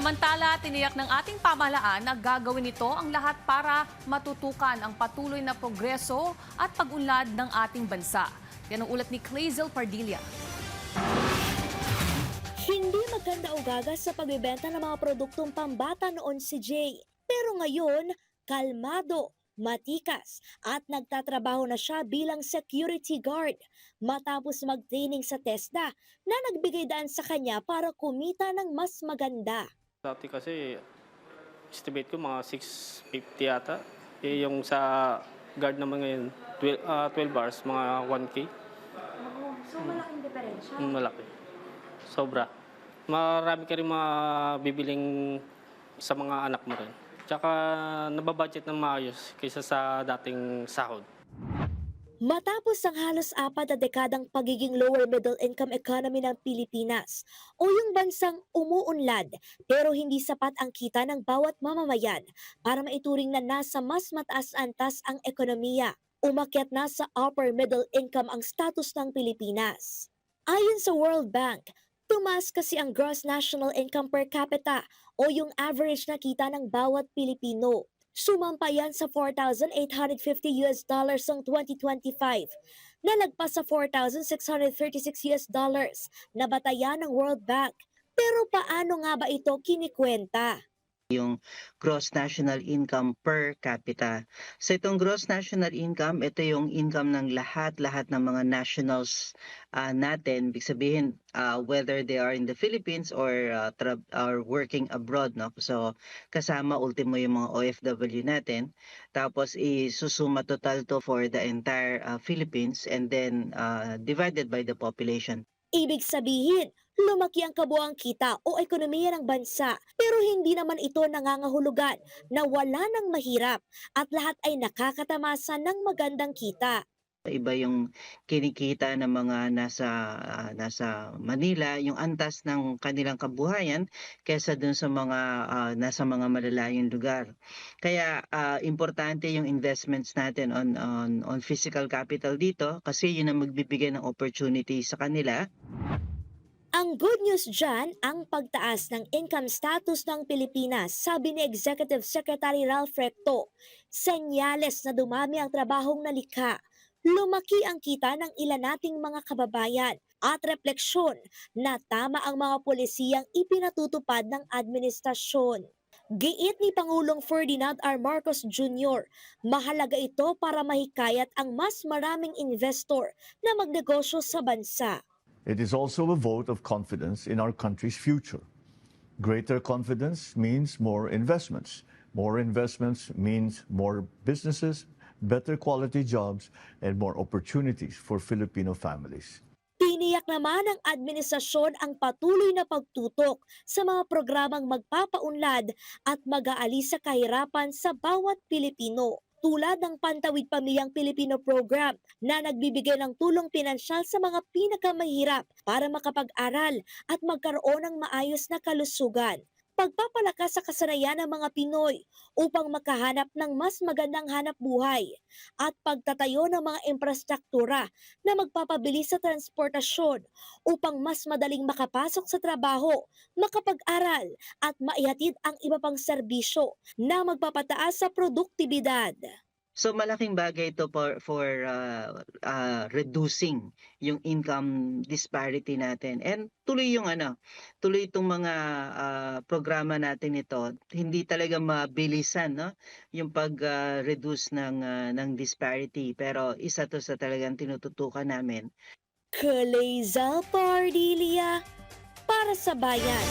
Samantala, tiniyak ng ating pamahalaan na gagawin nito ang lahat para matutukan ang patuloy na progreso at pag-unlad ng ating bansa. Yan ang ulat ni Clazel Pardilla. Hindi maganda o gagas sa pagbebenta ng mga produktong pambata noon si Jay. Pero ngayon, kalmado, matikas at nagtatrabaho na siya bilang security guard matapos mag-training sa TESDA na nagbigay daan sa kanya para kumita ng mas maganda. Dati kasi, estimate ko mga 650 yata. Yung sa guard naman ngayon, 12 hours, mga 1K. So malaking diferensya. Malaki. Sobra. Marami ka rin mabibiling sa mga anak mo rin. Tsaka nababudget ng maayos kaysa sa dating sahod. Matapos ang halos 4 na dekadang pagiging lower middle income economy ng Pilipinas o yung bansang umuunlad pero hindi sapat ang kita ng bawat mamamayan para maituring na nasa mas mataas antas ang ekonomiya. Umakyat na sa upper middle income ang status ng Pilipinas. Ayon sa World Bank, tumaas kasi ang gross national income per capita o yung average na kita ng bawat Pilipino. Sumampa yan sa $4,850 noong 2025, nalagpas sa $4,636 na batayan ng World Bank. Pero paano nga ba ito kinikwenta? Yung gross national income per capita. So itong gross national income, ito yung income ng lahat-lahat ng mga nationals natin. Ibig sabihin, whether they are in the Philippines or working abroad. No? So kasama ultimo yung mga OFW natin. Tapos isusuma total to for the entire Philippines and then divided by the population. Ibig sabihin, lumaki ang kabuang kita o ekonomiya ng bansa pero hindi naman ito nangangahulugan na wala ng mahirap at lahat ay nakakatamasa ng magandang kita. Iba yung kinikita ng mga nasa Manila, yung antas ng kanilang kabuhayan kaysa dun sa mga nasa mga malalayong lugar. Kaya importante yung investments natin on physical capital dito kasi yun ang magbibigay ng opportunity sa kanila. Ang good news dyan, ang pagtaas ng income status ng Pilipinas, sabi ni Executive Secretary Ralph Recto, senyales na dumami ang trabahong nalikha. Lumaki ang kita ng ilan nating mga kababayan at refleksyon na tama ang mga polisiyang ipinatutupad ng administrasyon. Giit ni Pangulong Ferdinand R. Marcos Jr., mahalaga ito para mahikayat ang mas maraming investor na magnegosyo sa bansa. It is also a vote of confidence in our country's future. Greater confidence means more investments. More investments means more businesses, better quality jobs, and more opportunities for Filipino families. Tiniyak naman ng administrasyon ang patuloy na pagtutok sa mga programang magpapaunlad at mag-aalis sa kahirapan sa bawat Pilipino, tulad ng Pantawid Pamilyang Pilipino Program na nagbibigay ng tulong pinansyal sa mga pinakamahirap para makapag-aral at magkaroon ng maayos na kalusugan. Pagpapalakas sa kasanayan ng mga Pinoy upang makahanap ng mas magandang hanap buhay at pagtatayo ng mga infrastruktura na magpapabilis sa transportasyon upang mas madaling makapasok sa trabaho, makapag-aral at maihatid ang iba pang serbisyo na magpapataas sa produktibidad. So malaking bagay ito for reducing yung income disparity natin. And tuloy tuloy itong mga programa natin ito. Hindi talaga mabilisan, no? Yung pag-reduce ng disparity, pero isa to sa talagang tinututukan namin. Clazel Pardilla para sa bayan.